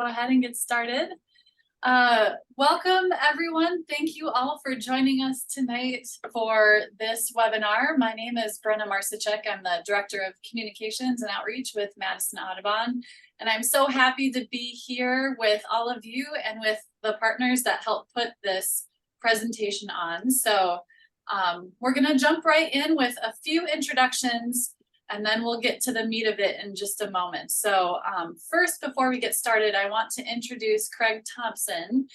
Go ahead and get started. Welcome everyone. Thank you all for joining us tonight for this webinar. My name is Brenna Marsichek. I'm the Director of Communications and Outreach with Madison Audubon. And I'm so happy to be here with all of you and with the partners that helped put this presentation on. So we're gonna jump right in with a few introductions, and then we'll get to the meat of it in just a moment. So first, before we get started, I want to introduce Craig Thompson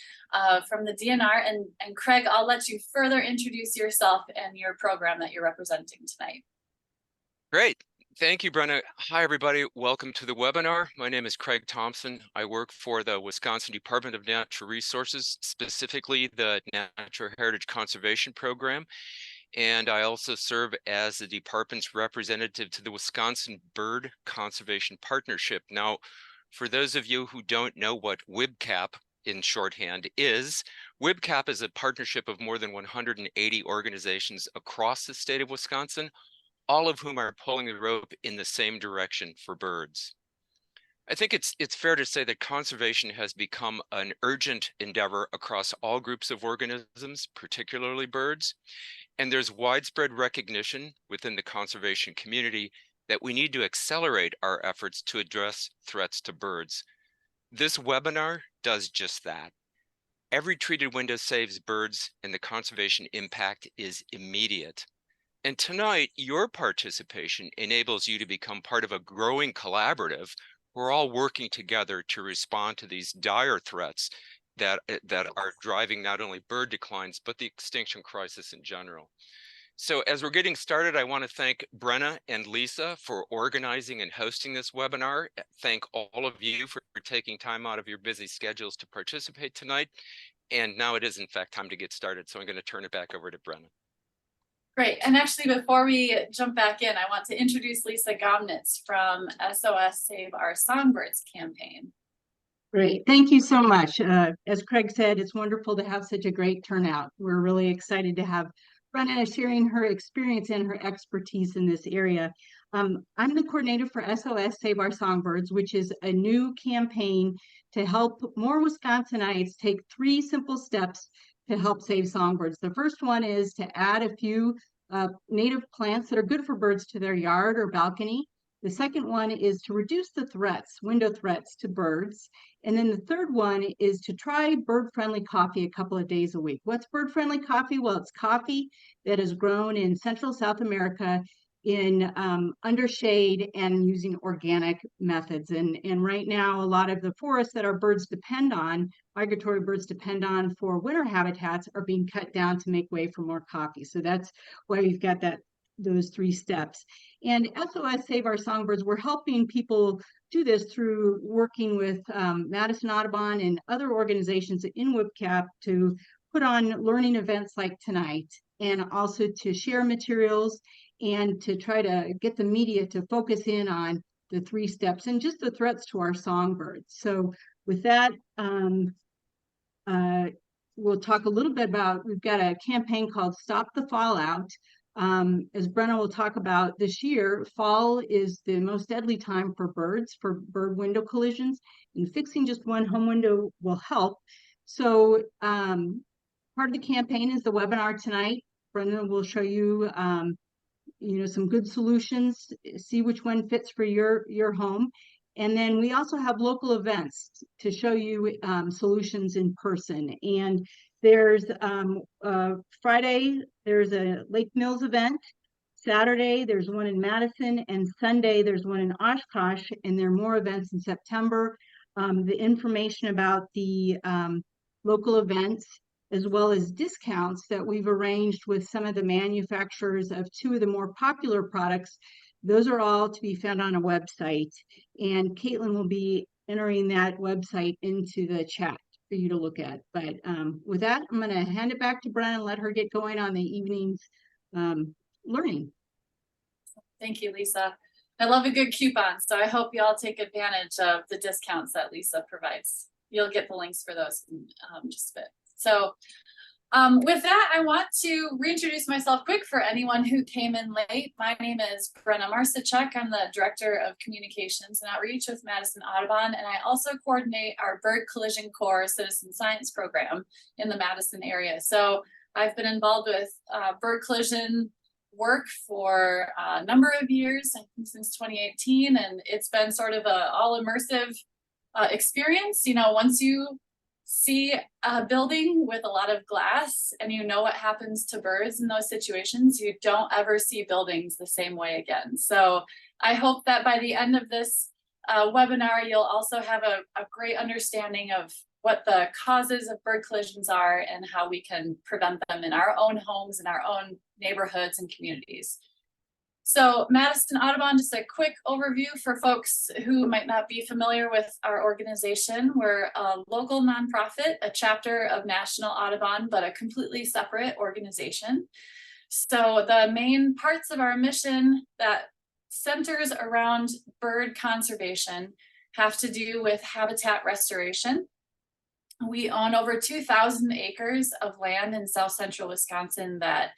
from the DNR. And Craig, I'll let you further introduce yourself and your program that you're representing tonight. Great. Thank you, Brenna. Hi, everybody. Welcome to the webinar. My name is Craig Thompson. I work for the Wisconsin Department of Natural Resources, specifically the Natural Heritage Conservation Program. And I also serve as the department's representative to the Wisconsin Bird Conservation Partnership. Now, for those of you who don't know what WBCAP in shorthand is, WBCAP is a partnership of more than 180 organizations across the state of Wisconsin, all of whom are pulling the rope in the same direction for birds. I think it's fair to say that conservation has become an urgent endeavor across all groups of organisms, particularly birds. And there's widespread recognition within the conservation community that we need to accelerate our efforts to address threats to birds. This webinar does just that. Every treated window saves birds, and the conservation impact is immediate. And tonight, your participation enables you to become part of a growing collaborative. We're all working together to respond to these dire threats that are driving not only bird declines, but the extinction crisis in general. So as we're getting started, I want to thank Brenna and Lisa for organizing and hosting this webinar. Thank all of you for taking time out of your busy schedules to participate tonight. And now it is, in fact, time to get started. So I'm going to turn it back over to Brenna. Great. And actually, before we jump back in, I want to introduce Lisa Gomnitz from SOS Save Our Songbirds campaign. Great. Thank you so much. As Craig said, it's wonderful to have such a great turnout. We're really excited to have Brenna sharing her experience and her expertise in this area. I'm the coordinator for SOS Save Our Songbirds, which is a new campaign to help more Wisconsinites take 3 simple steps to help save songbirds. The first one is to add a few native plants that are good for birds to their yard or balcony. The second one is to reduce the threats, window threats to birds. And then the third one is to try bird-friendly coffee a couple of days a week. What's bird-friendly coffee? Well, it's coffee that is grown in Central South America in under shade and using organic methods. And right now, a lot of the forests that our birds depend on, migratory birds depend on for winter habitats, are being cut down to make way for more coffee. So that's why we've got those 3 steps. And SOS Save Our Songbirds, we're helping people do this through working with Madison Audubon and other organizations in WBCAP to put on learning events like tonight, and also to share materials and to try to get the media to focus in on the 3 steps and just the threats to our songbirds. So with that, we'll talk a little bit about, we've got a campaign called Stop the Fallout. As Brenna will talk about this year, fall is the most deadly time for birds, for bird window collisions, and fixing just one home window will help. So part of the campaign is the webinar tonight. Brenna will show you, some good solutions, see which one fits for your home. And then we also have local events to show you solutions in person. And there's Friday, there's a Lake Mills event. Saturday, there's one in Madison, and Sunday, there's one in Oshkosh, and there are more events in September. The information about the local events, as well as discounts that we've arranged with some of the manufacturers of 2 of the more popular products, those are all to be found on a website. And Caitlin will be entering that website into the chat for you to look at. But with that, I'm going to hand it back to Brenna and let her get going on the evening's learning. Thank you, Lisa. I love a good coupon, so I hope you all take advantage of the discounts that Lisa provides. You'll get the links for those in just a bit. So With that, I want to reintroduce myself quick for anyone who came in late. My name is Brenna Marsichuk. I'm the Director of Communications and Outreach with Madison Audubon, and I also coordinate our Bird Collision Corps Citizen Science Program in the Madison area. So I've been involved with bird collision work for a number of years, I think since 2018, and it's been sort of a all immersive experience. You know, once you see a building with a lot of glass and you know what happens to birds in those situations, you don't ever see buildings the same way again. So I hope that by the end of this webinar, you'll also have a great understanding of what the causes of bird collisions are and how we can prevent them in our own homes, in our own neighborhoods and communities. So Madison Audubon, just a quick overview for folks who might not be familiar with our organization. We're a local nonprofit, a chapter of National Audubon, but a completely separate organization. So the main parts of our mission that centers around bird conservation have to do with habitat restoration. We own over 2,000 acres of land in South Central Wisconsin that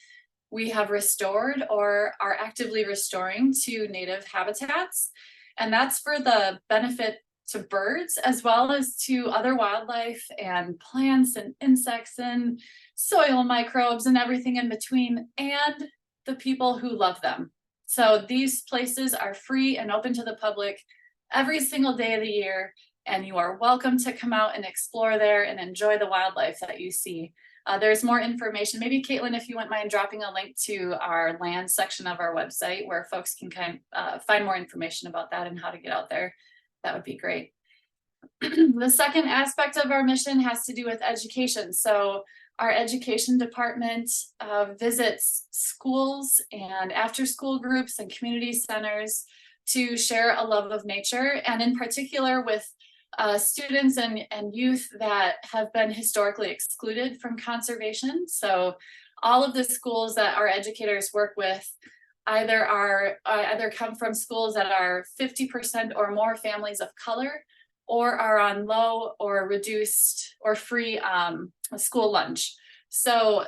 we have restored or are actively restoring to native habitats. And that's for the benefit to birds as well as to other wildlife and plants and insects and soil microbes and everything in between, and the people who love them. So these places are free and open to the public every single day of the year, and you are welcome to come out and explore there and enjoy the wildlife that you see. There's more information. Maybe Caitlin, if you wouldn't mind dropping a link to our land section of our website where folks can find more information about that and how to get out there, that would be great. The second aspect of our mission has to do with education. So our education department visits schools and after-school groups and community centers to share a love of nature, and in particular with students and youth that have been historically excluded from conservation. So all of the schools that our educators work with either come from schools that are 50% or more families of color, or are on low or reduced or free school lunch. So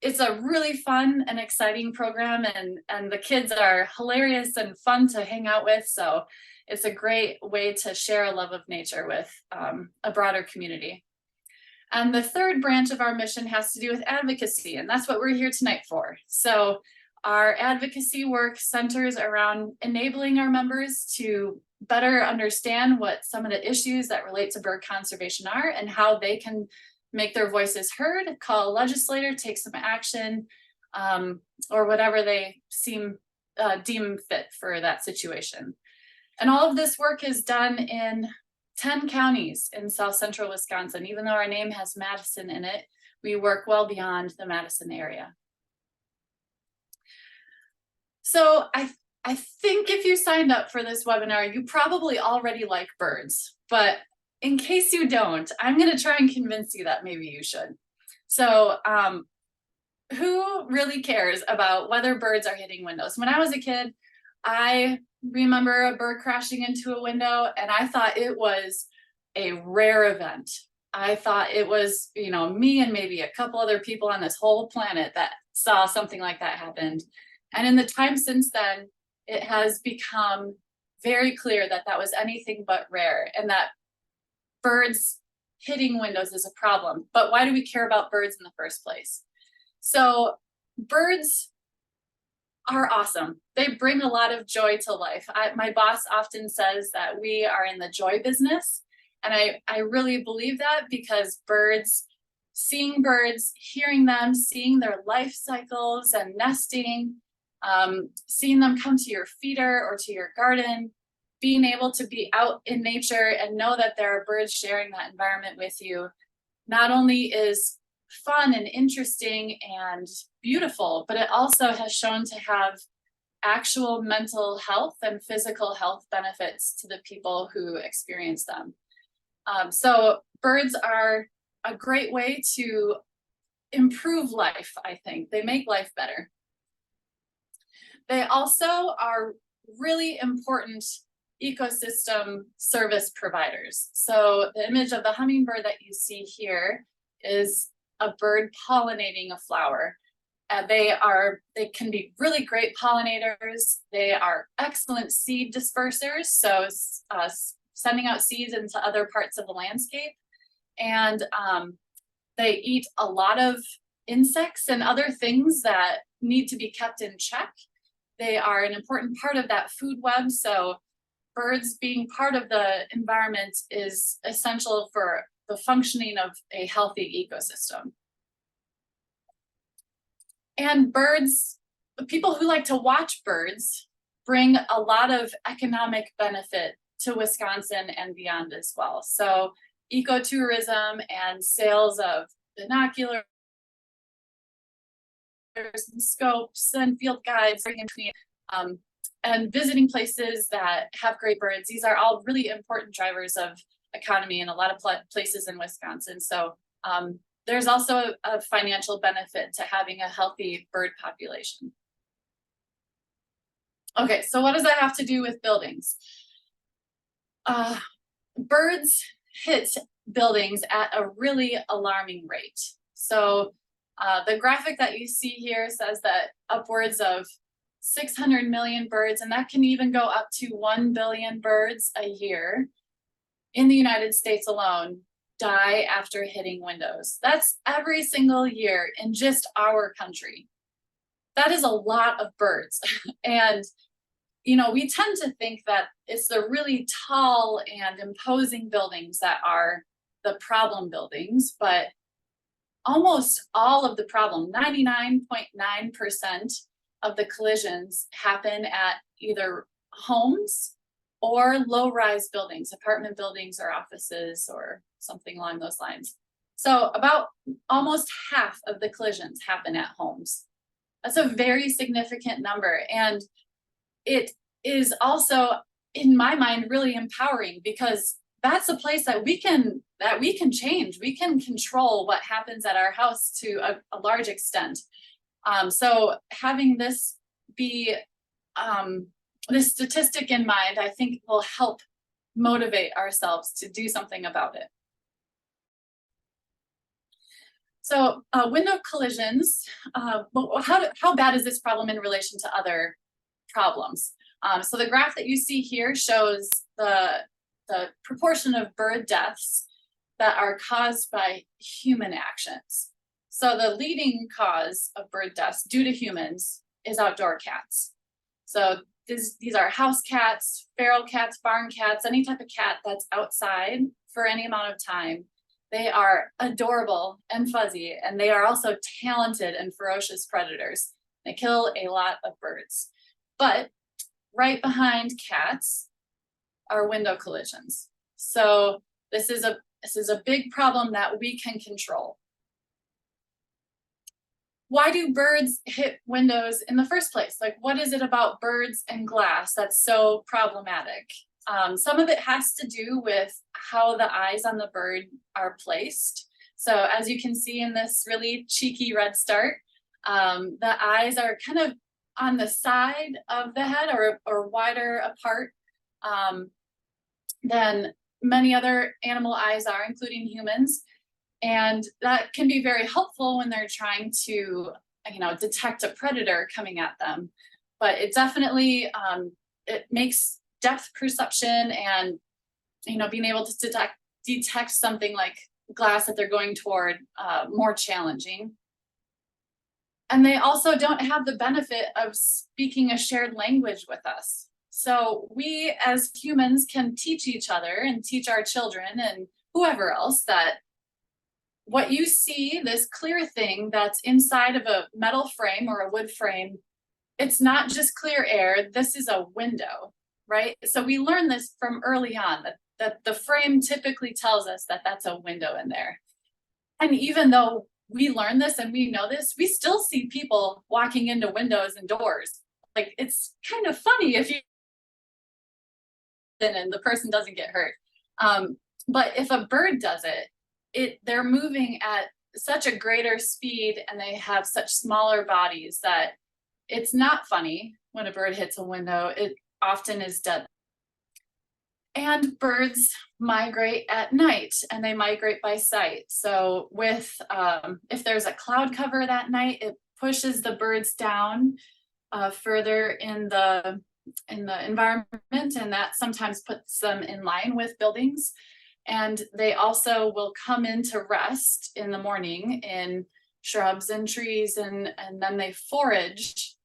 it's a really fun and exciting program, and the kids are hilarious and fun to hang out with. So it's a great way to share a love of nature with a broader community. And the third branch of our mission has to do with advocacy, and that's what we're here tonight for. So our advocacy work centers around enabling our members to better understand what some of the issues that relate to bird conservation are and how they can make their voices heard, call a legislator, take some action, or whatever they deem fit for that situation. And all of this work is done in 10 counties in South Central Wisconsin. Even though our name has Madison in it, we work well beyond the Madison area. So I think if you signed up for this webinar, you probably already like birds, but in case you don't, I'm going to try and convince you that maybe you should. So who really cares about whether birds are hitting windows? When I was a kid, I remember a bird crashing into a window, and I thought it was a rare event. I thought it was, you know, me and maybe a couple other people on this whole planet that saw something like that happen. And in the time since then, it has become very clear that that was anything but rare, and that birds hitting windows is a problem. But why do we care about birds in the first place? So birds are awesome. They bring a lot of joy to life. My boss often says that we are in the joy business. And I really believe that, because seeing birds, hearing them, seeing their life cycles and nesting, seeing them come to your feeder or to your garden, being able to be out in nature and know that there are birds sharing that environment with you, not only is fun and interesting and beautiful, but it also has shown to have actual mental health and physical health benefits to the people who experience them. So birds are a great way to improve life, I think. They make life better. They also are really important ecosystem service providers. So the image of the hummingbird that you see here is a bird pollinating a flower. They can be really great pollinators. They are excellent seed dispersers, so sending out seeds into other parts of the landscape. And they eat a lot of insects and other things that need to be kept in check. They are an important part of that food web, so birds being part of the environment is essential for the functioning of a healthy ecosystem. And birds, people who like to watch birds bring a lot of economic benefit to Wisconsin and beyond as well. So ecotourism and sales of binoculars and scopes and field guides and visiting places that have great birds. These are all really important drivers of economy in a lot of places in Wisconsin. So there's also a financial benefit to having a healthy bird population. Okay, so what does that have to do with buildings? Birds hit buildings at a really alarming rate. So the graphic that you see here says that upwards of 600 million birds, and that can even go up to 1 billion birds a year in the United States alone, die after hitting windows. That's every single year in just our country. That is a lot of birds. And, you know, we tend to think that it's the really tall and imposing buildings that are the problem buildings, but almost all of the problem, 99.9% of the collisions happen at either homes or low-rise buildings, apartment buildings or offices or something along those lines. So about almost half of the collisions happen at homes. That's a very significant number. And it is also, in my mind, really empowering, because that's a place that we can change. We can control what happens at our house to a large extent. So having this be this statistic in mind, I think will help motivate ourselves to do something about it. So window collisions, how bad is this problem in relation to other problems? So the graph that you see here shows the proportion of bird deaths that are caused by human actions. So the leading cause of bird deaths due to humans is outdoor cats. So these are house cats, feral cats, barn cats, any type of cat that's outside for any amount of time. They are adorable and fuzzy, and they are also talented and ferocious predators. They kill a lot of birds. But right behind cats are window collisions. So this is a big problem that we can control. Why do birds hit windows in the first place? Like, what is it about birds and glass that's so problematic? Some of it has to do with how the eyes on the bird are placed. So as you can see in this really cheeky red start, the eyes are kind of on the side of the head or wider apart than many other animal eyes are, including humans. And that can be very helpful when they're trying to, detect a predator coming at them. But it definitely, it makes depth perception and, being able to detect something like glass that they're going toward more challenging. And they also don't have the benefit of speaking a shared language with us. So we as humans can teach each other and teach our children and whoever else that what you see, this clear thing that's inside of a metal frame or a wood frame, it's not just clear air, this is a window, right? So we learn this from early on, that the frame typically tells us that that's a window in there. And even though we learn this and we know this, we still see people walking into windows and doors. Like, it's kind of funny if you and the person doesn't get hurt. But if a bird does it, they're moving at such a greater speed and they have such smaller bodies that it's not funny when a bird hits a window. It often is deadly. And birds migrate at night, and they migrate by sight. So with if there's a cloud cover that night, it pushes the birds down further in the environment, and that sometimes puts them in line with buildings. And they also will come in to rest in the morning in shrubs and trees, and then they forage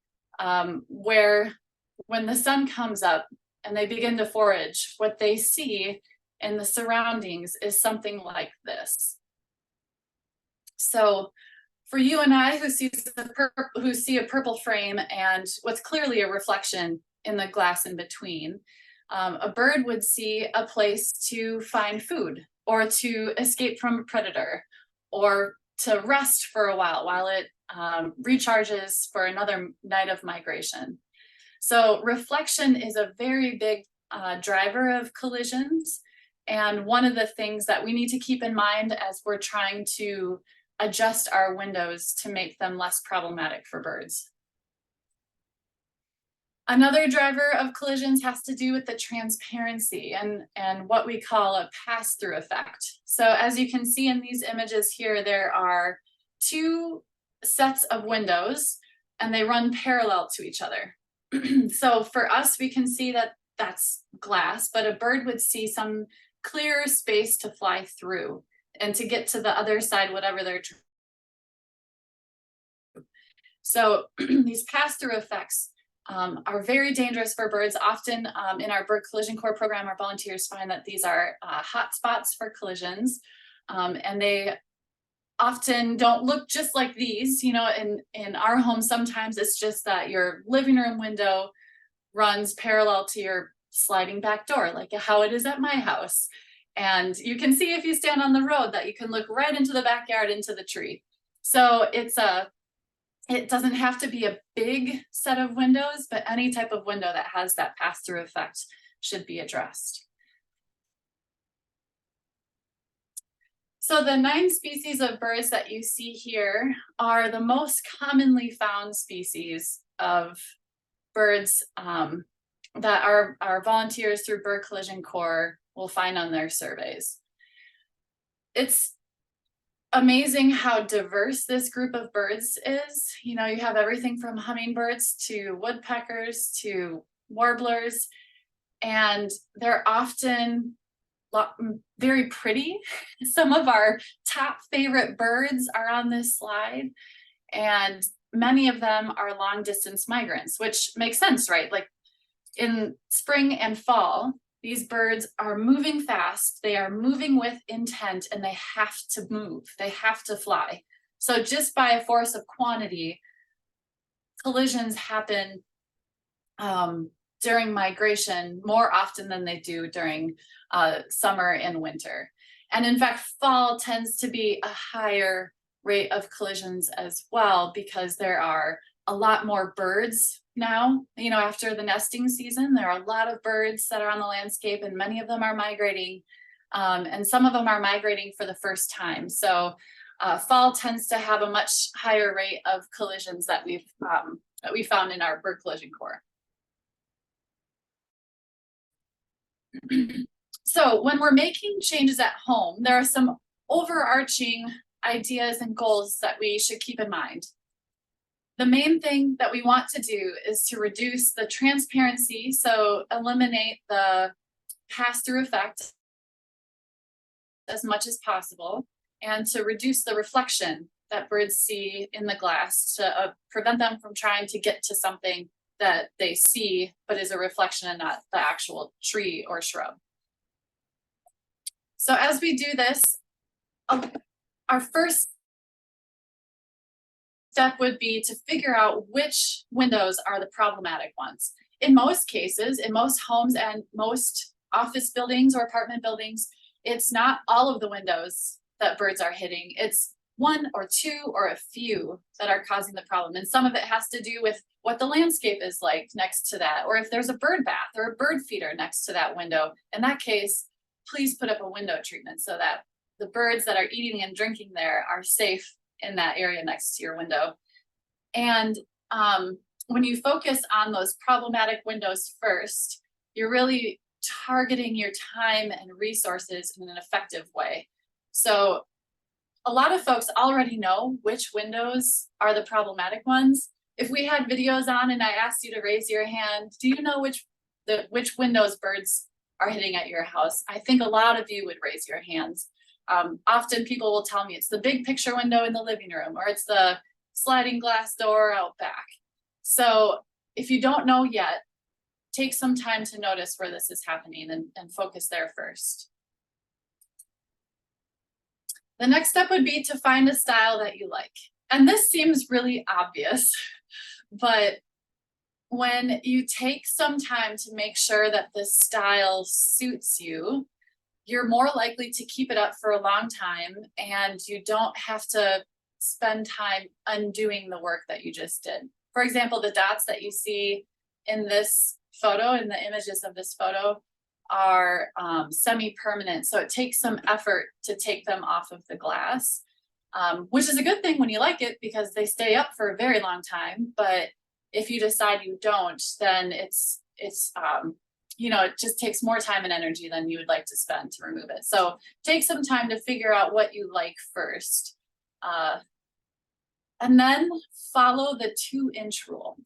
where when the sun comes up and they begin to forage, what they see in the surroundings is something like this. So for you and I who see a purple frame and what's clearly a reflection in the glass in between, a bird would see a place to find food, or to escape from a predator, or to rest for a while it recharges for another night of migration. So reflection is a very big driver of collisions, and one of the things that we need to keep in mind as we're trying to adjust our windows to make them less problematic for birds. Another driver of collisions has to do with the transparency and what we call a pass-through effect. So as you can see in these images here, there are two sets of windows and they run parallel to each other. So for us, we can see that that's glass, but a bird would see some clear space to fly through and to get to the other side, whatever they're trying. So these pass-through effects are very dangerous for birds. Often in our bird collision core program, our volunteers find that these are hot spots for collisions, and they often don't look just like these. You know, in our home, sometimes it's just that your living room window runs parallel to your sliding back door, like how it is at my house. And you can see if you stand on the road that you can look right into the backyard, into the tree. So it doesn't have to be a big set of windows, but any type of window that has that pass-through effect should be addressed. So the 9 species of birds that you see here are the most commonly found species of birds that our volunteers through Bird Collision Corps will find on their surveys. It's amazing how diverse this group of birds is. You know, you have everything from hummingbirds to woodpeckers to warblers, and they're often very pretty. Some of our top favorite birds are on this slide, and many of them are long distance migrants, which makes sense, right? Like in spring and fall, these birds are moving fast, they are moving with intent, and they have to move, they have to fly. So just by a force of quantity, collisions happen during migration more often than they do during summer and winter. And in fact, fall tends to be a higher rate of collisions as well, because there are a lot more birds now. You know, after the nesting season, there are a lot of birds that are on the landscape, and many of them are migrating, and some of them are migrating for the first time. So fall tends to have a much higher rate of collisions that we found in our bird collision core. So when we're making changes at home, there are some overarching ideas and goals that we should keep in mind. The main thing that we want to do is to reduce the transparency, so eliminate the pass-through effect as much as possible, and to reduce the reflection that birds see in the glass to prevent them from trying to get to something that they see but is a reflection and not the actual tree or shrub. So as we do this, our first step would be to figure out which windows are the problematic ones. In most cases, in most homes and most office buildings or apartment buildings, it's not all of the windows that birds are hitting. It's one or two or a few that are causing the problem. And some of it has to do with what the landscape is like next to that, or if there's a bird bath or a bird feeder next to that window. In that case, please put up a window treatment so that the birds that are eating and drinking there are safe in that area next to your window. And when you focus on those problematic windows first, you're really targeting your time and resources in an effective way. So a lot of folks already know which windows are the problematic ones. If we had videos on and I asked you to raise your hand, do you know which windows birds are hitting at your house? I think a lot of you would raise your hands. Often people will tell me it's the big picture window in the living room, or it's the sliding glass door out back. So if you don't know yet, take some time to notice where this is happening and focus there first. The next step would be to find a style that you like. And this seems really obvious, but when you take some time to make sure that this style suits you, you're more likely to keep it up for a long time, and you don't have to spend time undoing the work that you just did. For example, the dots that you see in this photo, in the images of this photo, are semi-permanent. So it takes some effort to take them off of the glass, which is a good thing when you like it because they stay up for a very long time. But if you decide you don't, then it's you know, it just takes more time and energy than you would like to spend to remove it. So take some time to figure out what you like first. And then follow the 2-inch rule.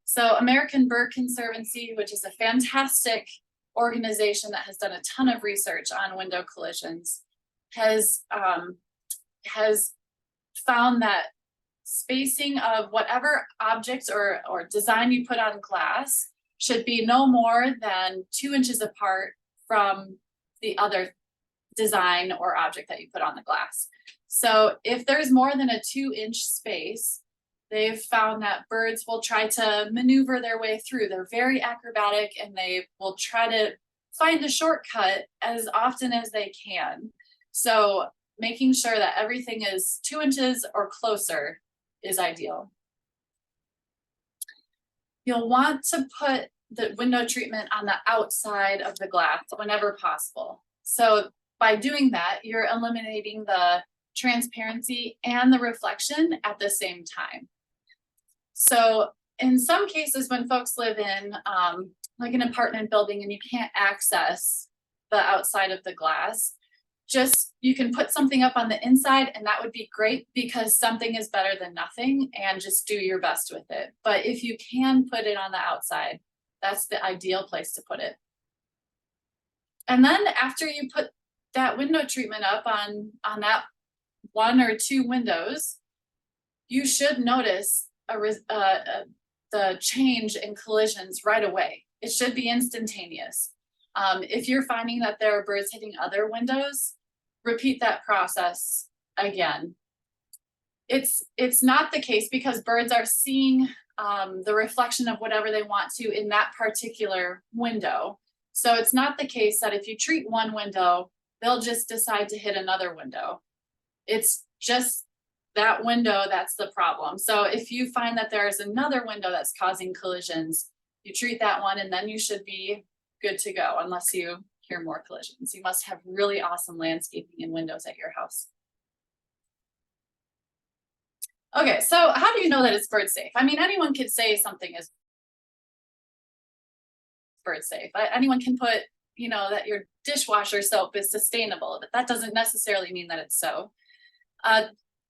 So American Bird Conservancy, which is a fantastic organization that has done a ton of research on window collisions, has found that spacing of whatever objects or design you put on glass should be no more than 2 inches apart from the other design or object that you put on the glass. So if there's more than a 2-inch space, they've found that birds will try to maneuver their way through. They're very acrobatic and they will try to find a shortcut as often as they can. So making sure that everything is 2 inches or closer is ideal. You'll want to put the window treatment on the outside of the glass whenever possible. So by doing that, you're eliminating the transparency and the reflection at the same time. So in some cases, when folks live in like an apartment building and you can't access the outside of the glass, you can put something up on the inside and that would be great because something is better than nothing, and just do your best with it. But if you can put it on the outside, that's the ideal place to put it. And then after you put that window treatment up on that 1 or 2 windows, you should notice the change in collisions right away. It should be instantaneous. If you're finding that there are birds hitting other windows, repeat that process again. It's not the case because birds are seeing the reflection of whatever they want to in that particular window. So it's not the case that if you treat one window, they'll just decide to hit another window. It's just that window that's the problem. So if you find that there is another window that's causing collisions, you treat that one and then you should be good to go, unless you hear more collisions. You must have really awesome landscaping and windows at your house. Okay, so how do you know that it's bird safe? I mean, anyone could say something is bird safe. Anyone can put, you know, that your dishwasher soap is sustainable, but that doesn't necessarily mean that it's so.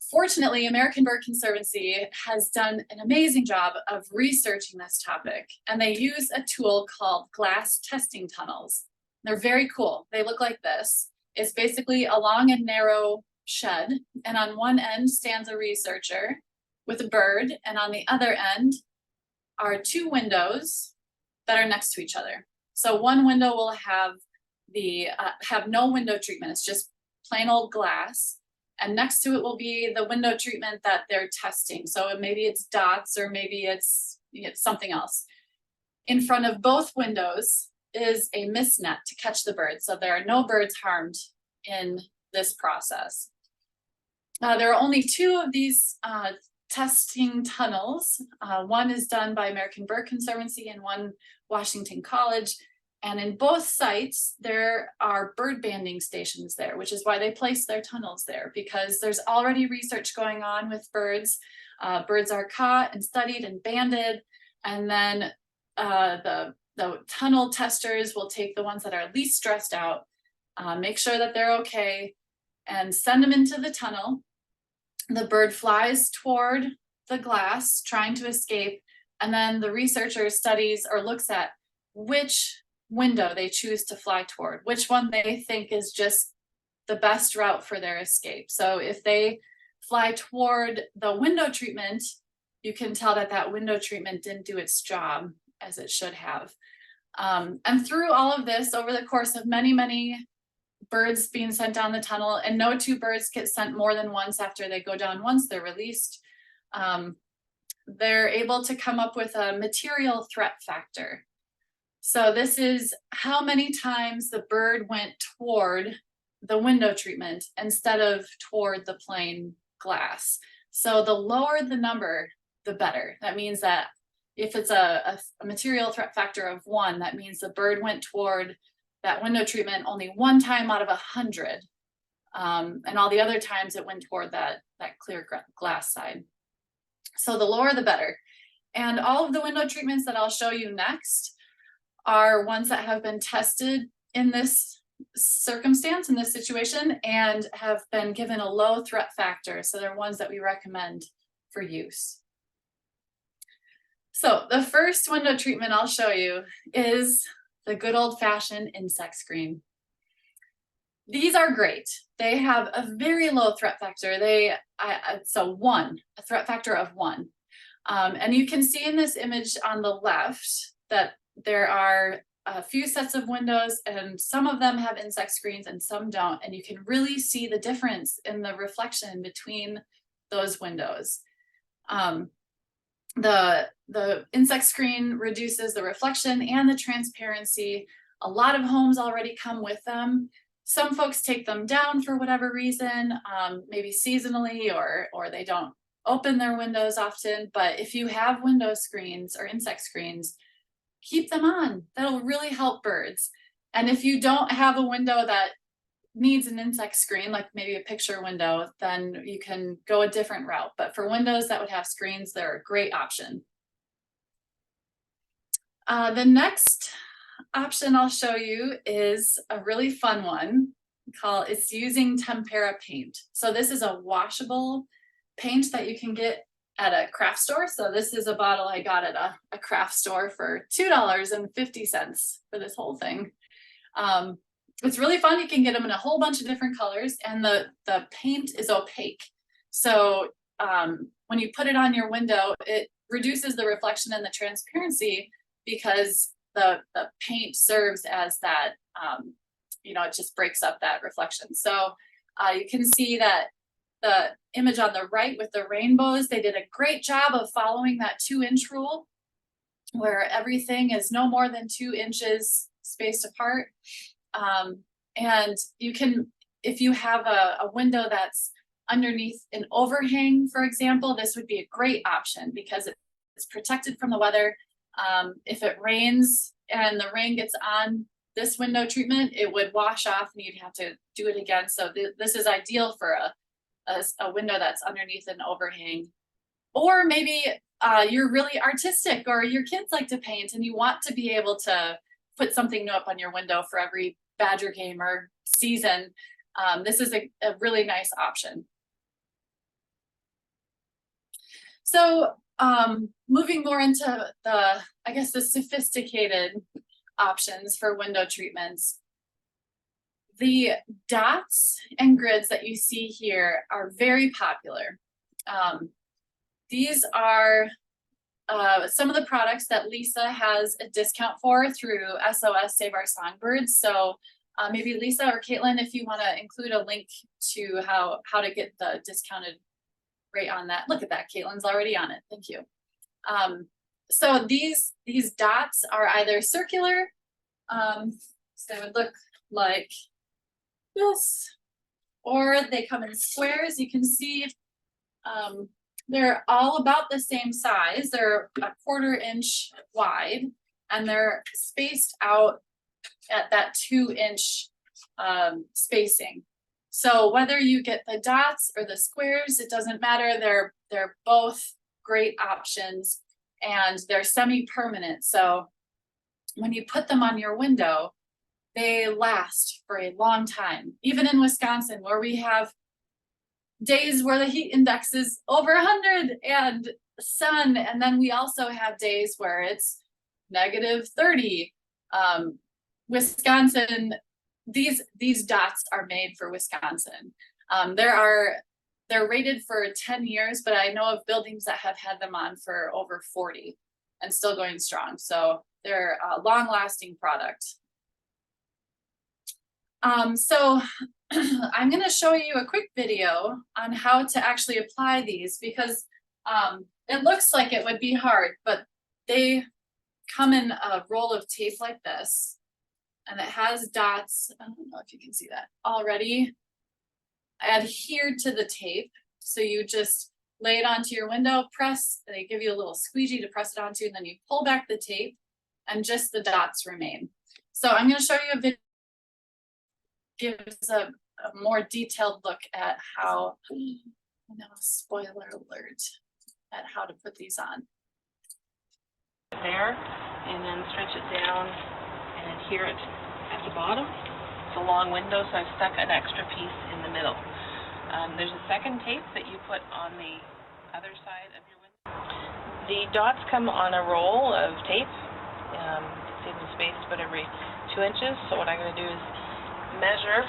Fortunately, American Bird Conservancy has done an amazing job of researching this topic, and they use a tool called glass testing tunnels. They're very cool. They look like this. It's basically a long and narrow shed, and on one end stands a researcher with a bird, and on the other end are 2 windows that are next to each other. So one window will have no window treatment. It's just plain old glass. And next to it will be the window treatment that they're testing. So maybe it's dots or maybe it's something else. In front of both windows is a mist net to catch the birds. So there are no birds harmed in this process. There are only 2 of these testing tunnels. One is done by American Bird Conservancy and one Washington College. And in both sites, there are bird banding stations there, which is why they place their tunnels there, because there's already research going on with birds. Birds are caught and studied and banded, and then the The tunnel testers will take the ones that are least stressed out, make sure that they're okay, and send them into the tunnel. The bird flies toward the glass, trying to escape, and then the researcher studies or looks at which window they choose to fly toward, which one they think is just the best route for their escape. So if they fly toward the window treatment, you can tell that that window treatment didn't do its job as it should have. And through all of this, over the course of many, many birds being sent down the tunnel, and no two birds get sent more than once after they go down once, they're released, they're able to come up with a material threat factor. So this is how many times the bird went toward the window treatment instead of toward the plain glass. So the lower the number, the better. That means that if it's a material threat factor of 1, that means the bird went toward that window treatment only 1 time out of 100. And all the other times it went toward that clear glass side. So the lower the better. And all of the window treatments that I'll show you next are ones that have been tested in this circumstance, in this situation, and have been given a low threat factor. So they're ones that we recommend for use. So the first window treatment I'll show you is the good old-fashioned insect screen. These are great. They have a very low threat factor. So 1, a threat factor of 1. And you can see in this image on the left that there are a few sets of windows, and some of them have insect screens and some don't. And you can really see the difference in the reflection between those windows. The insect screen reduces the reflection and the transparency. A lot of homes already come with them. Some folks take them down for whatever reason, maybe seasonally, or they don't open their windows often. But if you have window screens or insect screens, keep them on. That'll really help birds. And if you don't have a window that needs an insect screen, like maybe a picture window, then you can go a different route. But for windows that would have screens, they're a great option. The next option I'll show you is a really fun one. It's using tempera paint. So this is a washable paint that you can get at a craft store. So this is a bottle I got at a craft store for $2.50 for this whole thing. It's really fun. You can get them in a whole bunch of different colors, and the paint is opaque. So when you put it on your window, it reduces the reflection and the transparency because the paint serves as that, it just breaks up that reflection. So you can see that the image on the right with the rainbows, they did a great job of following that 2-inch rule, where everything is no more than 2 inches spaced apart. And you can, if you have a window that's underneath an overhang, for example, this would be a great option because it's protected from the weather. If it rains and the rain gets on this window treatment, it would wash off and you'd have to do it again. So this is ideal for a window that's underneath an overhang. Or maybe you're really artistic, or your kids like to paint and you want to be able to put something new up on your window for every Badger game or season. This is a really nice option. So moving more into the sophisticated options for window treatments. The dots and grids that you see here are very popular. These are some of the products that Lisa has a discount for through SOS Save Our Songbirds. So maybe Lisa or Caitlin, if you want to include a link to how to get the discounted rate on that. Look at that, Caitlin's already on it. Thank you. So these dots are either circular, so they would look like this, or they come in squares. You can see they're all about the same size. They're a 1/4 inch wide, and they're spaced out at that 2-inch spacing. So whether you get the dots or the squares, it doesn't matter. They're both great options, and they're semi-permanent. So when you put them on your window, they last for a long time. Even in Wisconsin, where we have days where the heat index is over 100 and sun, and then we also have days where it's -30. Wisconsin, these dots are made for Wisconsin. They're rated for 10 years, but I know of buildings that have had them on for over 40 and still going strong. So they're a long-lasting product. So I'm going to show you a quick video on how to actually apply these, because it looks like it would be hard, but they come in a roll of tape like this, and it has dots. I don't know if you can see that already adhered to the tape. So you just lay it onto your window, press, they give you a little squeegee to press it onto, and then you pull back the tape and just the dots remain. So I'm going to show you a video that gives a more detailed look at how, no spoiler alert, at how to put these on. There, and then stretch it down and adhere it at the bottom. It's a long window, so I've stuck an extra piece in the middle. There's a second tape that you put on the other side of your window. The dots come on a roll of tape. Save them spaced about every 2 inches. So what I'm going to do is measure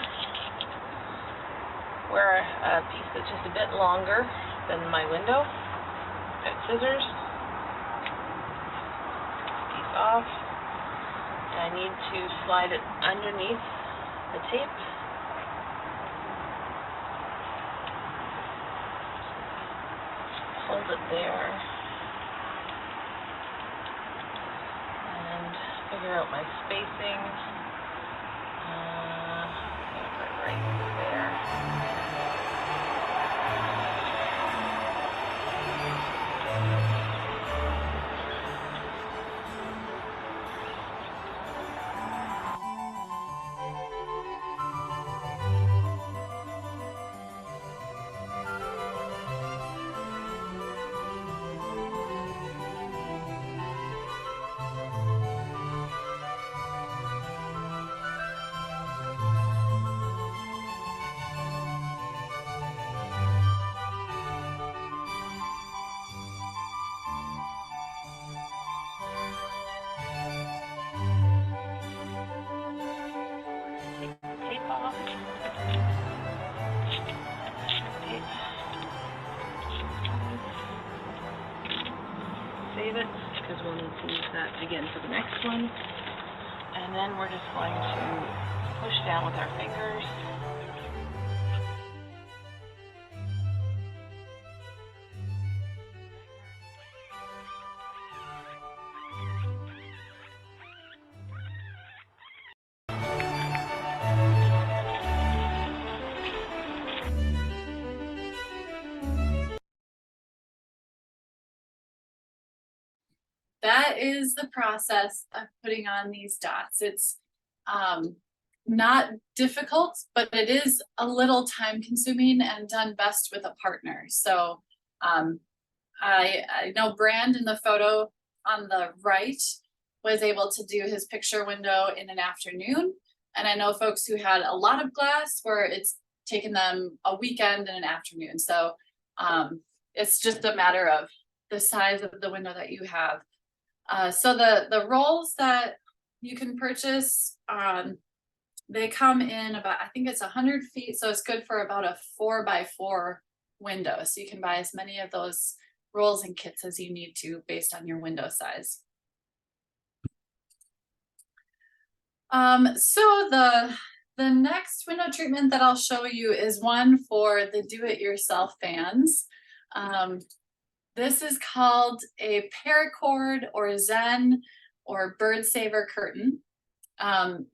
where a piece that's just a bit longer than my window. Got scissors. Piece off. And I need to slide it underneath the tape. Hold it there. And figure out my spacing. Right there. Tape off. Tape. Save it, because we'll need to use that again for the next one. And then we're just going to push down with our fingers. That is the process of putting on these dots. It's not difficult, but it is a little time consuming and done best with a partner. So I know Brand in the photo on the right was able to do his picture window in an afternoon. And I know folks who had a lot of glass where it's taken them a weekend and an afternoon. So it's just a matter of the size of the window that you have. So the rolls that you can purchase, they come in about, I think it's 100 feet. So it's good for about a 4x4 window. So you can buy as many of those rolls and kits as you need to based on your window size. So the next window treatment that I'll show you is one for the do-it-yourself fans. This is called a paracord or Zen or bird saver curtain.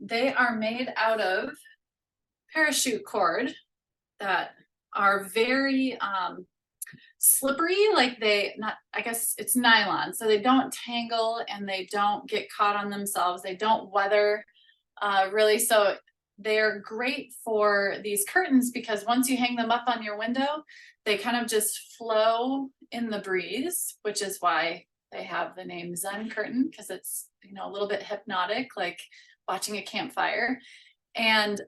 They are made out of parachute cord that are very slippery, like I guess it's nylon, so they don't tangle and they don't get caught on themselves. They don't weather really, so they're great for these curtains because once you hang them up on your window, they kind of just flow in the breeze, which is why They have the name Zen curtain because it's, you know, a little bit hypnotic, like watching a campfire. And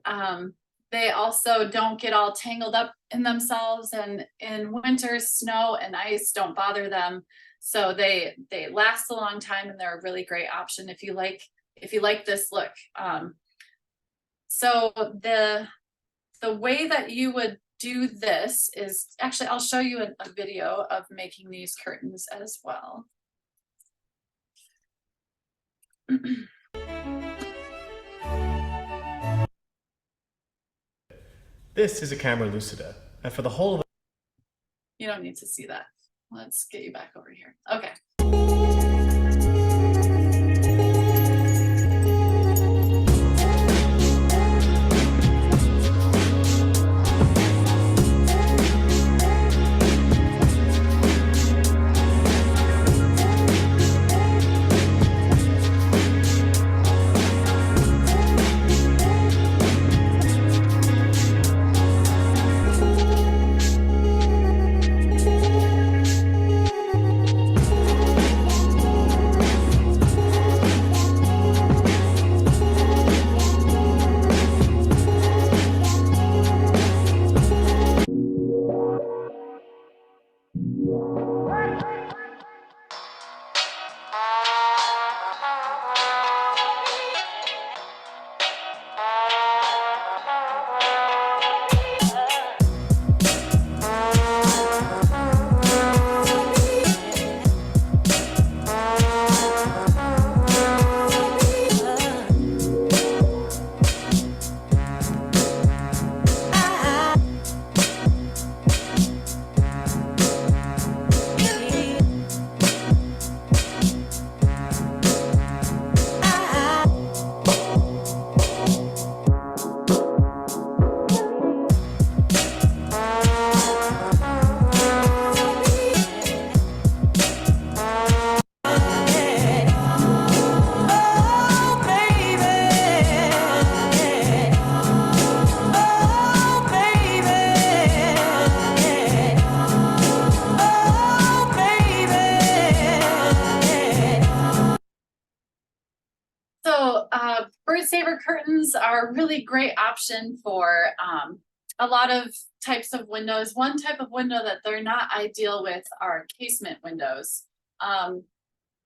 they also don't get all tangled up in themselves, and in winter, snow and ice don't bother them. So they last a long time, and they're a really great option if you like this look. So the way that you would do this is, actually, I'll show you a video of making these curtains as well. This is a camera lucida, and for the whole of You don't need to see that. Let's get you back over here. Okay. Bird saver curtains are a really great option for a lot of types of windows. One type of window that they're not ideal with are casement windows,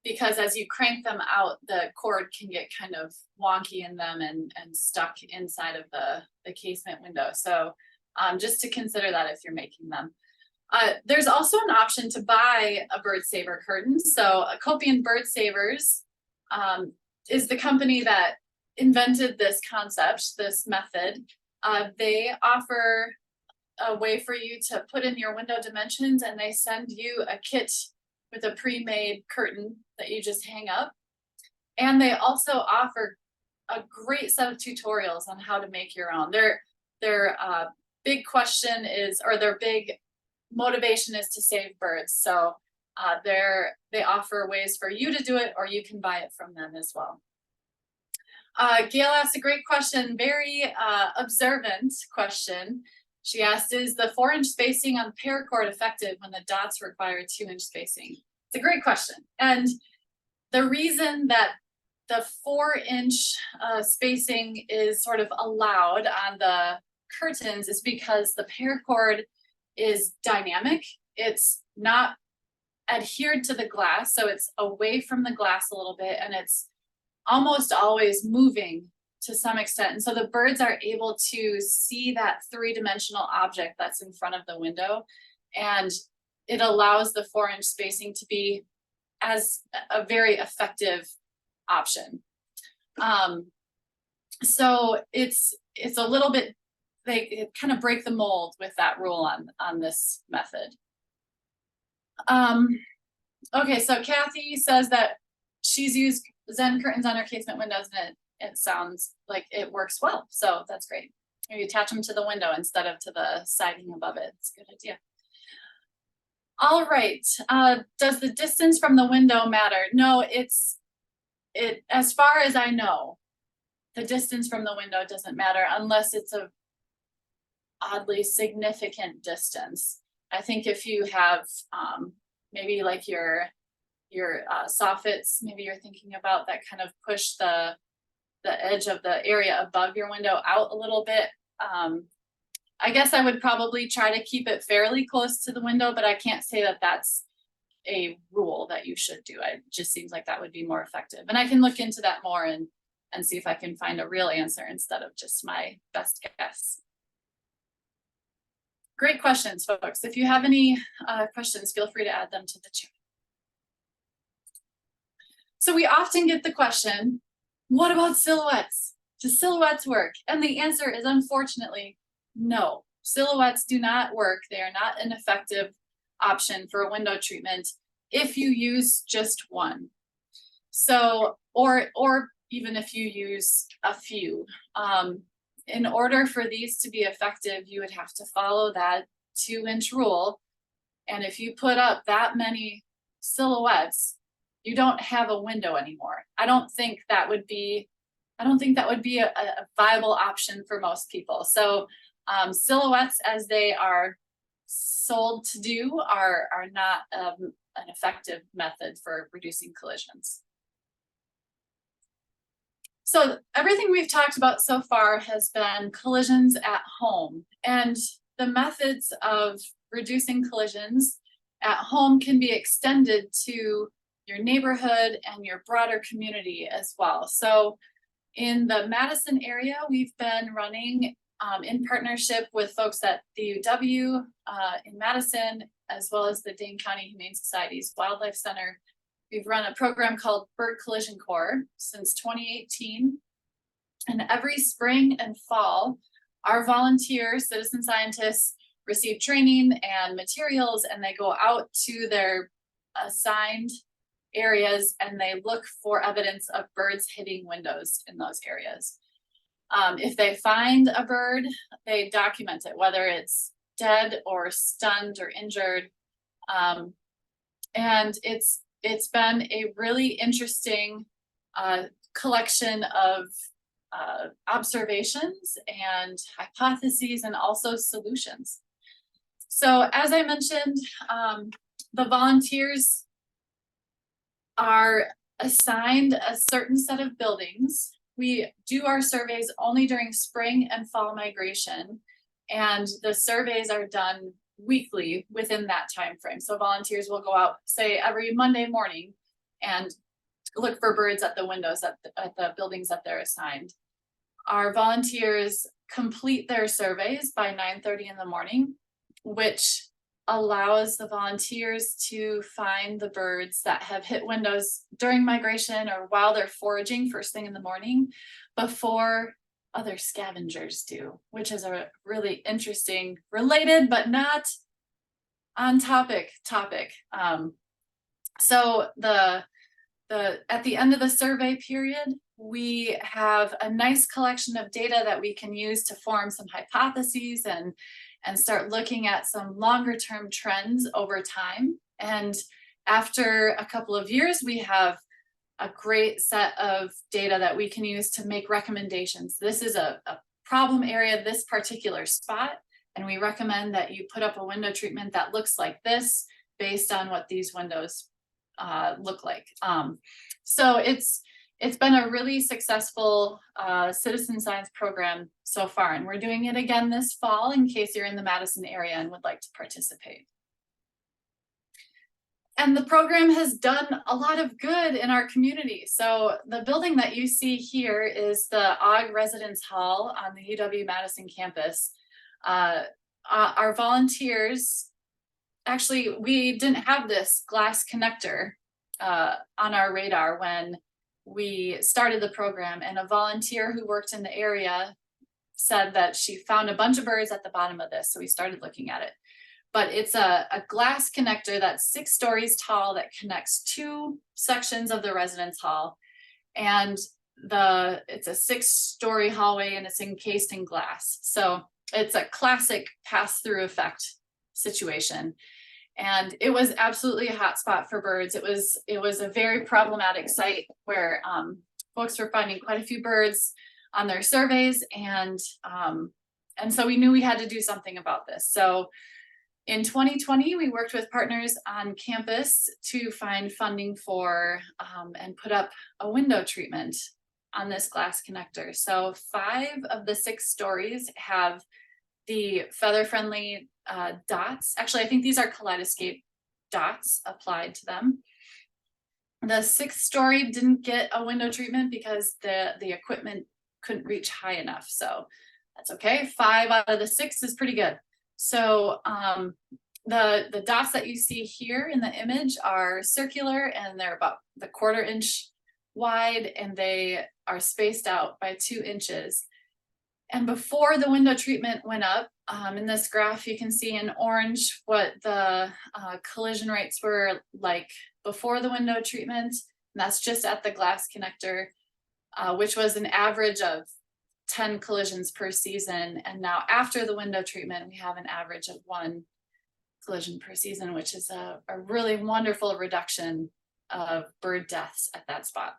because as you crank them out, the cord can get kind of wonky in them and stuck inside of the casement window. So just to consider that if you're making them. There's also an option to buy a bird saver curtain. So Copian Bird Savers is the company that invented this concept, this method. They offer a way for you to put in your window dimensions, and they send you a kit with a pre-made curtain that you just hang up. And they also offer a great set of tutorials on how to make your own. Their big question is, or their big motivation is to save birds. So they offer ways for you to do it, or you can buy it from them as well. Gail asked a great question, very observant question. She asked, is the 4-inch spacing on paracord effective when the dots require 2-inch spacing? It's a great question. And the reason that the 4-inch spacing is sort of allowed on the curtains is because the paracord is dynamic. It's not adhered to the glass, so it's away from the glass a little bit, and it's almost always moving to some extent. And so the birds are able to see that 3-dimensional object that's in front of the window, and it allows the 4-inch spacing to be as a very effective option. So it's a little bit, they kind of break the mold with that rule on this method. Okay, so Kathy says that she's used Zen curtains on her casement windows, and it sounds like it works well. So that's great. Or you attach them to the window instead of to the siding above it. It's a good idea. All right. Does the distance from the window matter? No, as far as I know, the distance from the window doesn't matter unless it's a oddly significant distance. I think if you have maybe like your your soffits, maybe you're thinking about that kind of push the edge of the area above your window out a little bit. I guess I would probably try to keep it fairly close to the window, but I can't say that that's a rule that you should do. It just seems like that would be more effective. And I can look into that more and see if I can find a real answer instead of just my best guess. Great questions, folks. If you have any questions, feel free to add them to the chat. So we often get the question, what about silhouettes? Do silhouettes work? And the answer is unfortunately, no. Silhouettes do not work. They are not an effective option for a window treatment if you use just one. So, or even if you use a few. In order for these to be effective, you would have to follow that 2-inch rule. And if you put up that many silhouettes, you don't have a window anymore. I don't think that would be a viable option for most people. So silhouettes as they are sold to do are not an effective method for reducing collisions. So everything we've talked about so far has been collisions at home, and the methods of reducing collisions at home can be extended to your neighborhood and your broader community as well. So in the Madison area, we've been running in partnership with folks at the UW in Madison, as well as the Dane County Humane Society's Wildlife Center. We've run a program called Bird Collision Corps since 2018. And every spring and fall, our volunteers, citizen scientists, receive training and materials, and they go out to their assigned areas and they look for evidence of birds hitting windows in those areas. If they find a bird, they document it, whether it's dead or stunned or injured. And it's been a really interesting collection of observations and hypotheses and also solutions. So as I mentioned, the volunteers are assigned a certain set of buildings. We do our surveys only during spring and fall migration, and the surveys are done weekly within that time frame. So volunteers will go out, say, every Monday morning and look for birds at the windows at the buildings that they're assigned. Our volunteers complete their surveys by 9:30 in the morning, which allows the volunteers to find the birds that have hit windows during migration or while they're foraging first thing in the morning before other scavengers do, which is a really interesting, related but not on topic. So at the end of the survey period, we have a nice collection of data that we can use to form some hypotheses and start looking at some longer term trends over time. And after a couple of years, we have a great set of data that we can use to make recommendations. This is a problem area, this particular spot, and we recommend that you put up a window treatment that looks like this based on what these windows look like. So it's been a really successful citizen science program so far, and we're doing it again this fall in case you're in the Madison area and would like to participate. And the program has done a lot of good in our community. So the building that you see here is the Ogg Residence Hall on the UW-Madison campus. Our volunteers, actually, we didn't have this glass connector on our radar when we started the program, and a volunteer who worked in the area said that she found a bunch of birds at the bottom of this. So we started looking at it. But it's a glass connector that's 6 stories tall that connects 2 sections of the residence hall. And it's a 6-story hallway and it's encased in glass. So it's a classic pass-through effect situation. And it was absolutely a hot spot for birds. It was a very problematic site where folks were finding quite a few birds on their surveys. And so we knew we had to do something about this. So In 2020, we worked with partners on campus to find funding for and put up a window treatment on this glass connector. So 5 of the 6 stories have the feather-friendly dots. Actually, I think these are kaleidoscope dots applied to them. The 6th story didn't get a window treatment because the equipment couldn't reach high enough. So that's okay. 5 out of the 6 is pretty good. So the dots that you see here in the image are circular, and they're about the 1/4 inch wide, and they are spaced out by 2 inches. And before the window treatment went up, in this graph, you can see in orange what the collision rates were like before the window treatment. And that's just at the glass connector, which was an average of 10 collisions per season. And now after the window treatment, we have an average of 1 collision per season, which is a really wonderful reduction of bird deaths at that spot.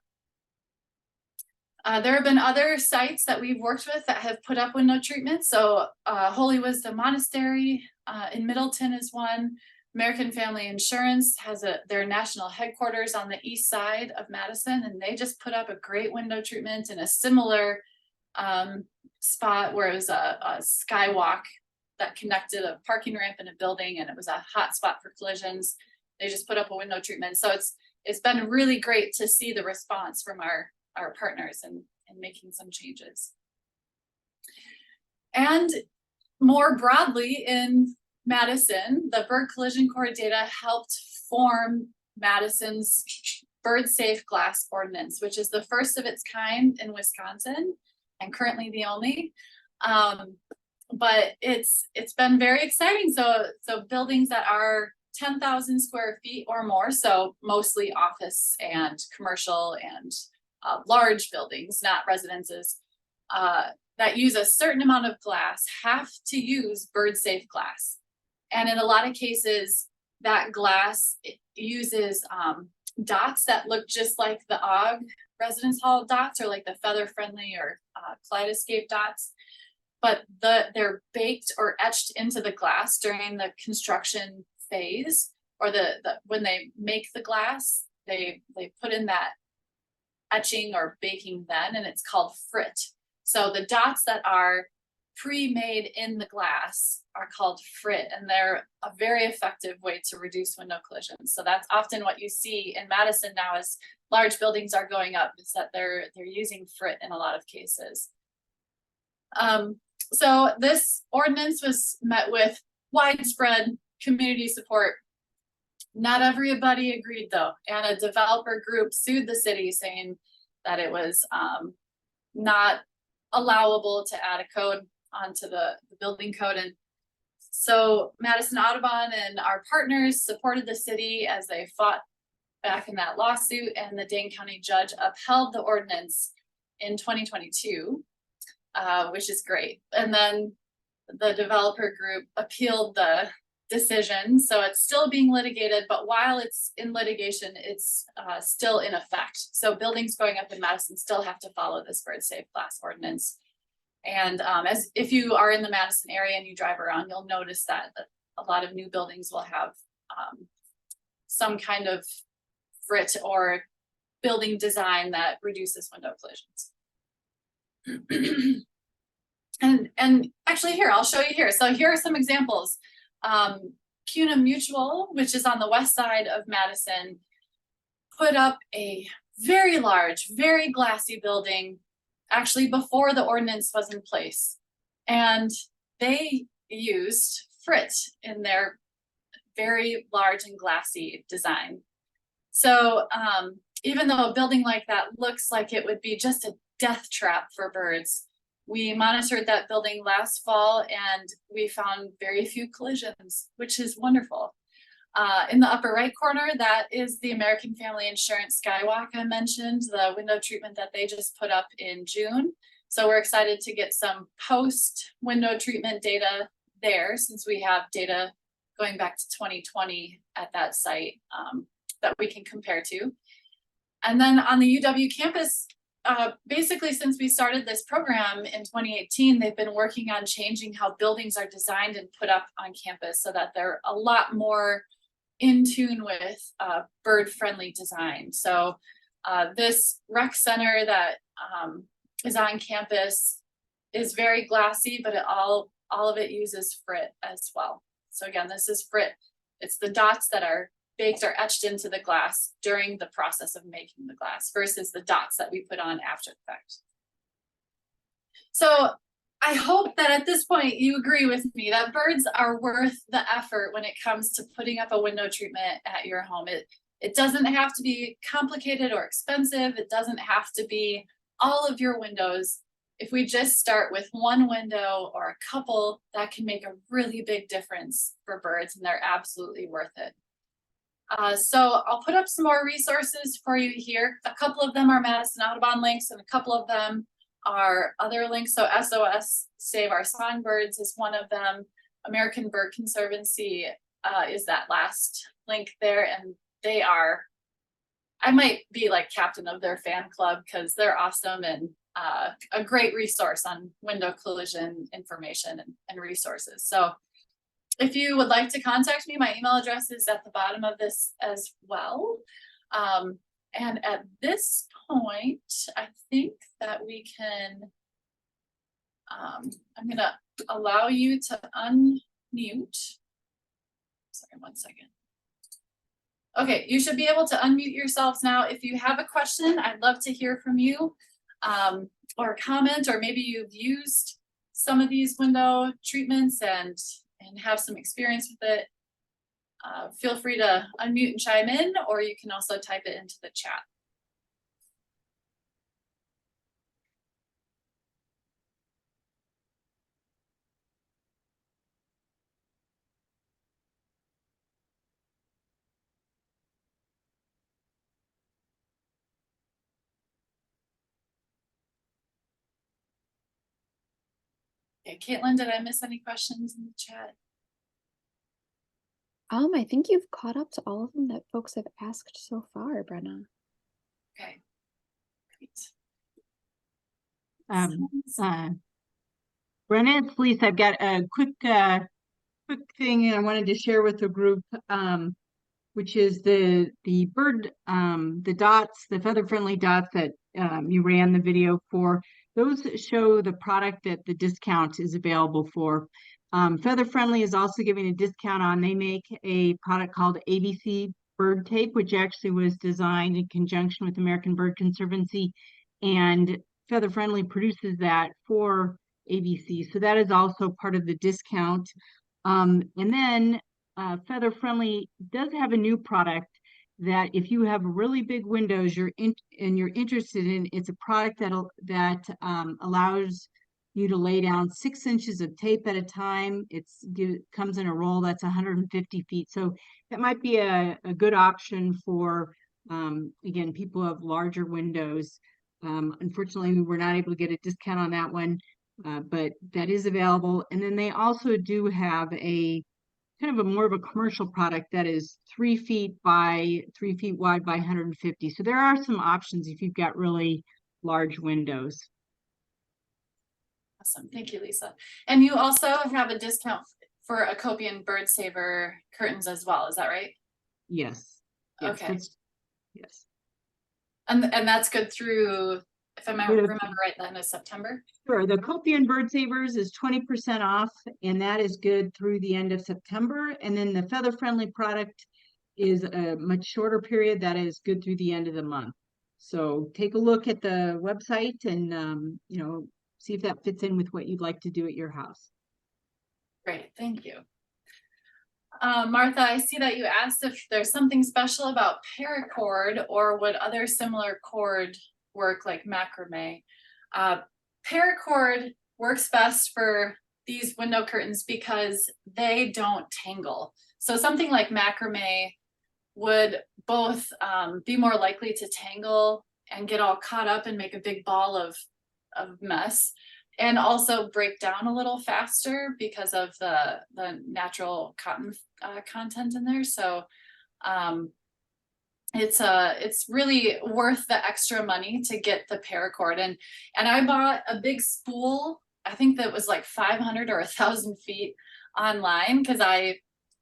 There have been other sites that we've worked with that have put up window treatment. So Holy Wisdom Monastery in Middleton is one. American Family Insurance has their national headquarters on the east side of Madison, and they just put up a great window treatment in a similar spot where it was a skywalk that connected a parking ramp and a building, and it was a hot spot for collisions. They just put up a window treatment. So it's been really great to see the response from our partners and making some changes. And more broadly in Madison, the bird collision core data helped form Madison's bird safe glass ordinance, which is the first of its kind in Wisconsin and currently the only. But it's been very exciting. So buildings that are 10,000 square feet or more, so mostly office and commercial and large buildings, not residences, that use a certain amount of glass have to use bird safe glass. And in a lot of cases, that glass uses dots that look just like the OGG residence hall dots, or like the feather friendly or kaleidoscope dots, but they're baked or etched into the glass during the construction phase, or when they make the glass, they put in that etching or baking then, and it's called frit. So the dots that are pre-made in the glass are called frit, and they're a very effective way to reduce window collisions. So that's often what you see in Madison now as large buildings are going up, is that they're using frit in a lot of cases. So this ordinance was met with widespread community support. Not everybody agreed though, and a developer group sued the city saying that it was not allowable to add a code onto the building code. And so Madison Audubon and our partners supported the city as they fought back in that lawsuit, and the Dane County judge upheld the ordinance in 2022, which is great. And then the developer group appealed the decision, so it's still being litigated, but while it's in litigation, it's still in effect. So buildings going up in Madison still have to follow this bird safe glass ordinance. And as if you are in the Madison area and you drive around, you'll notice that a lot of new buildings will have some kind of frit or building design that reduces window collisions. And actually here, I'll show you here. So here are some examples. CUNA Mutual, which is on the west side of Madison, put up a very large, very glassy building actually before the ordinance was in place. And they used frit in their very large and glassy design. So even though a building like that looks like it would be just a death trap for birds, we monitored that building last fall and we found very few collisions, which is wonderful. In the upper right corner, that is the American Family Insurance Skywalk I mentioned, the window treatment that they just put up in June. So we're excited to get some post window treatment data there, since we have data going back to 2020 at that site that we can compare to. And then on the UW campus, basically, since we started this program in 2018, they've been working on changing how buildings are designed and put up on campus so that they're a lot more in tune with bird-friendly design. So this rec center that is on campus is very glassy, but all of it uses frit as well. So again, this is frit. It's the dots that are baked or etched into the glass during the process of making the glass versus the dots that we put on after the fact. So I hope that at this point you agree with me that birds are worth the effort when it comes to putting up a window treatment at your home. It doesn't have to be complicated or expensive. It doesn't have to be all of your windows. If we just start with one window or a couple, that can make a really big difference for birds, and they're absolutely worth it. So I'll put up some more resources for you here. A couple of them are Madison Audubon links, and a couple of them are other links. So SOS Save Our Songbirds is one of them. American Bird Conservancy is that last link there, and they are, I might be like captain of their fan club because they're awesome and a great resource on window collision information and resources. So if you would like to contact me, my email address is at the bottom of this as well. And at this point, I think that we can, I'm gonna allow you to unmute. Sorry, one second. Okay, you should be able to unmute yourselves now. If you have a question, I'd love to hear from you, or comment, or maybe you've used some of these window treatments and have some experience with it. Feel free to unmute and chime in, or you can also type it into the chat. Okay, Caitlin, did I miss any questions in the chat? I think you've caught up to all of them that folks have asked so far, Brenna. Okay, great. Brenna, it's Lisa. I've got a quick thing I wanted to share with the group, which is the bird, the dots, the feather-friendly dots that you ran the video for. Those show the product that the discount is available for. Feather Friendly is also giving a discount on, they make a product called ABC Bird Tape, which actually was designed in conjunction with American Bird Conservancy, and Feather Friendly produces that for ABC. So that is also part of the discount. And then Feather Friendly does have a new product that if you have really big windows you're interested in, it's a product that allows you to lay down 6 inches of tape at a time. It comes in a roll that's 150 feet. So that might be a good option for, again, people who have larger windows. Unfortunately, we were not able to get a discount on that one, but that is available. And then they also do have a kind of more of a commercial product that is 3 feet by 3 feet wide by 150. So there are some options if you've got really large windows. Awesome, thank you, Lisa. And you also have a discount for Acopian Bird Saver curtains as well, is that right? Yes. Okay. Yes. And that's good through, if I remember right, then is September? Sure. The Acopian Bird Savers is 20% off, and that is good through the end of September. And then the Feather Friendly product is a much shorter period that is good through the end of the month. So take a look at the website and see if that fits in with what you'd like to do at your house. Great, thank you. Martha, I see that you asked if there's something special about paracord or would other similar cord work like macrame. Paracord works best for these window curtains because they don't tangle. So something like macrame would both be more likely to tangle and get all caught up and make a big ball of mess, and also break down a little faster because of the natural cotton content in there. So it's really worth the extra money to get the paracord. And I bought a big spool. I think that was like 500 or 1,000 feet online, because I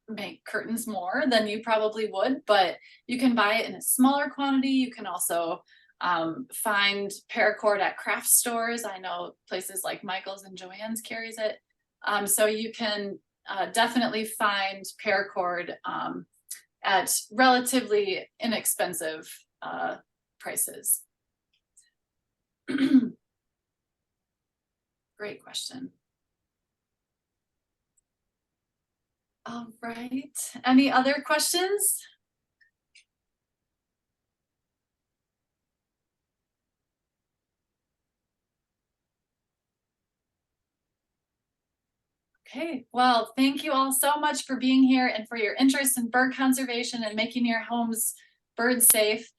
make curtains more than you probably would, but you can buy it in a smaller quantity. You can also find paracord at craft stores. I know places like Michael's and Joann's carries it. So you can definitely find paracord at relatively inexpensive prices. Great question. All right, any other questions? Okay, well, thank you all so much for being here and for your interest in bird conservation and making your homes bird safe.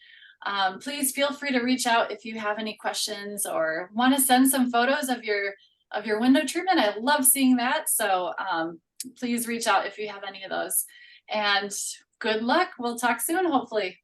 Please feel free to reach out if you have any questions or want to send some photos of your window treatment. I love seeing that. So please reach out if you have any of those. And good luck. We'll talk soon, hopefully.